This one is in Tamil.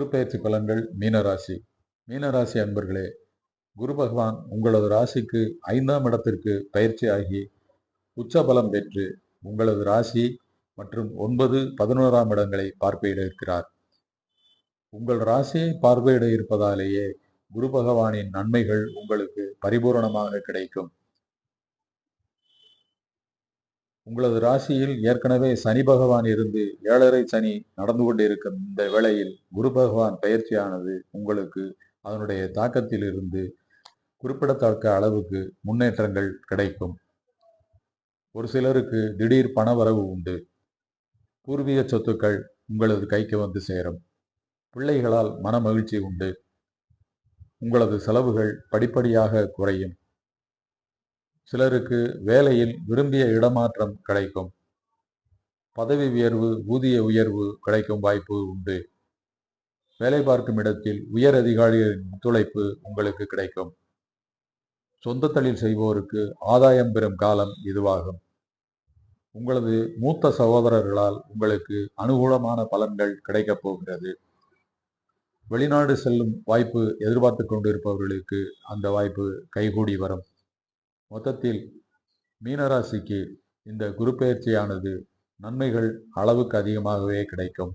குருபெயர்ச்சி பலன்கள் மீனராசி. மீனராசி அன்பர்களே, குரு பகவான் உங்களது ராசிக்கு 5ஆம் இடத்திற்கு பயிற்சியாகி உச்சபலம் பெற்று உங்களது ராசி மற்றும் 9, 11ஆம் இடங்களை பார்வையிட இருக்கிறார். உங்கள் ராசியை பார்வையிட இருப்பதாலேயே குரு பகவானின் நன்மைகள் உங்களுக்கு பரிபூரணமாக கிடைக்கும். உங்களது ராசியில் ஏற்கனவே சனி பகவான் இருந்து 7.5 சனி நடந்து கொண்டிருக்கும் இந்த வேளையில் குரு பகவான் பயிற்சியானது உங்களுக்கு அதனுடைய தாக்கத்தில் இருந்து குறிப்பிடத்தக்க அளவுக்கு முன்னேற்றங்கள் கிடைக்கும். ஒரு சிலருக்கு திடீர் பணவரவு உண்டு. பூர்வீக சொத்துக்கள் உங்களது கைக்கு வந்து சேரும். பிள்ளைகளால் மன மகிழ்ச்சி உண்டு. உங்களது செலவுகள் படிப்படியாக குறையும். சிலருக்கு வேலையில் விரும்பிய இடமாற்றம் கிடைக்கும். பதவி உயர்வு, ஊதிய உயர்வு கிடைக்கும் வாய்ப்பு உண்டு. வேலை பார்க்கும் இடத்தில் உயர் அதிகாரிகளின் ஒத்துழைப்பு உங்களுக்கு கிடைக்கும். சொந்த தொழில் செய்வோருக்கு ஆதாயம் பெறும் காலம் இதுவாகும். உங்களது மூத்த சகோதரர்களால் உங்களுக்கு அனுகூலமான பலன்கள் கிடைக்கப் போகிறது. வெளிநாடு செல்லும் வாய்ப்பு எதிர்பார்த்து கொண்டிருப்பவர்களுக்கு அந்த வாய்ப்பு கைகூடி வரும். மொத்தத்தில் மீனராசிக்கு இந்த குரு பெயர்ச்சியானது நன்மைகள் அளவுக்கு அதிகமாகவே கிடைக்கும்.